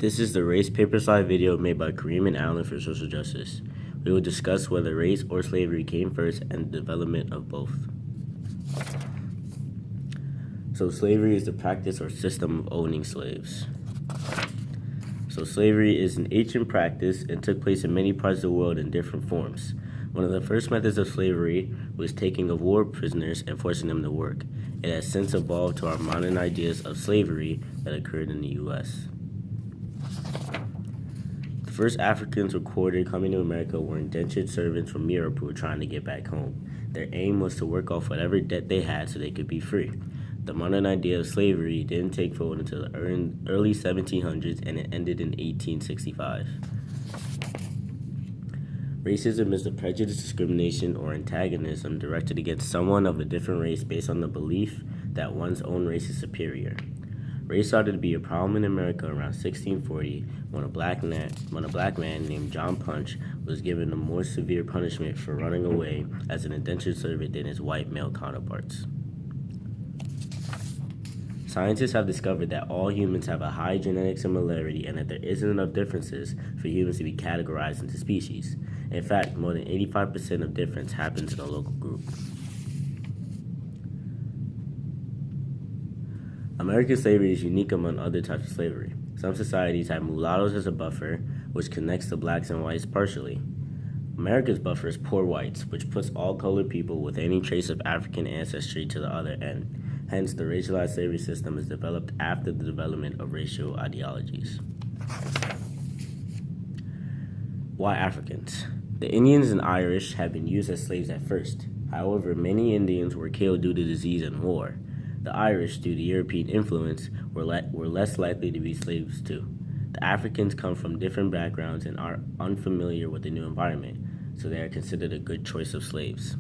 This is the Race Paper Slide video made by Kareem and Allen for Social Justice. We will discuss whether race or slavery came first and the development of both. So slavery is the practice or system of owning slaves. So slavery is an ancient practice and took place in many parts of the world in different forms. One of the first methods of slavery was taking of war prisoners and forcing them to work. It has since evolved to our modern ideas of slavery that occurred in the U.S. The first Africans recorded coming to America were indentured servants from Europe who were trying to get back home. Their aim was to work off whatever debt they had so they could be free. The modern idea of slavery didn't take hold until the early 1700s, and it ended in 1865. Racism is the prejudice, discrimination, or antagonism directed against someone of a different race based on the belief that one's own race is superior. Race started to be a problem in America around 1640 when a black man named John Punch was given a more severe punishment for running away as an indentured servant than his white male counterparts. Scientists have discovered that all humans have a high genetic similarity and that there isn't enough differences for humans to be categorized into species. In fact, more than 85% of difference happens in a local group. American slavery is unique among other types of slavery. Some societies have mulattoes as a buffer, which connects the blacks and whites partially. America's buffer is poor whites, which puts all colored people with any trace of African ancestry to the other end. Hence, the racialized slavery system is developed after the development of racial ideologies. Why Africans? The Indians and Irish had been used as slaves at first. However, many Indians were killed due to disease and war. The Irish, due to European influence, were less likely to be slaves too. The Africans come from different backgrounds and are unfamiliar with the new environment, so they are considered a good choice of slaves.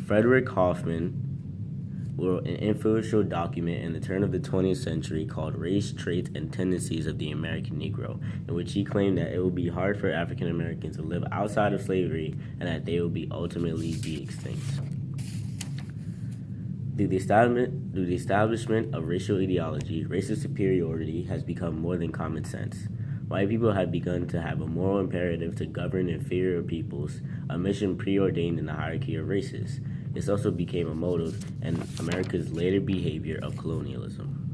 Frederick Hoffman wrote an influential document in the turn of the 20th century called Race, Traits, and Tendencies of the American Negro, in which he claimed that it would be hard for African Americans to live outside of slavery and that they would ultimately be extinct. Through the establishment of racial ideology, racist superiority has become more than common sense. White people have begun to have a moral imperative to govern inferior peoples, a mission preordained in the hierarchy of races. This also became a motive in America's later behavior of colonialism.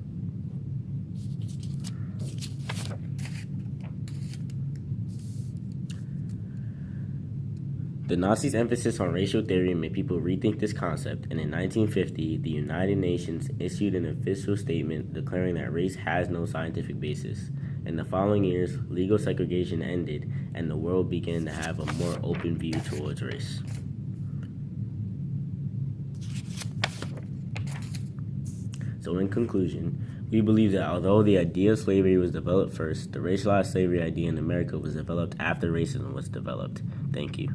The Nazis' emphasis on racial theory made people rethink this concept, and in 1950, the United Nations issued an official statement declaring that race has no scientific basis. In the following years, legal segregation ended, and the world began to have a more open view towards race. So in conclusion, we believe that although the idea of slavery was developed first, the racialized slavery idea in America was developed after racism was developed. Thank you.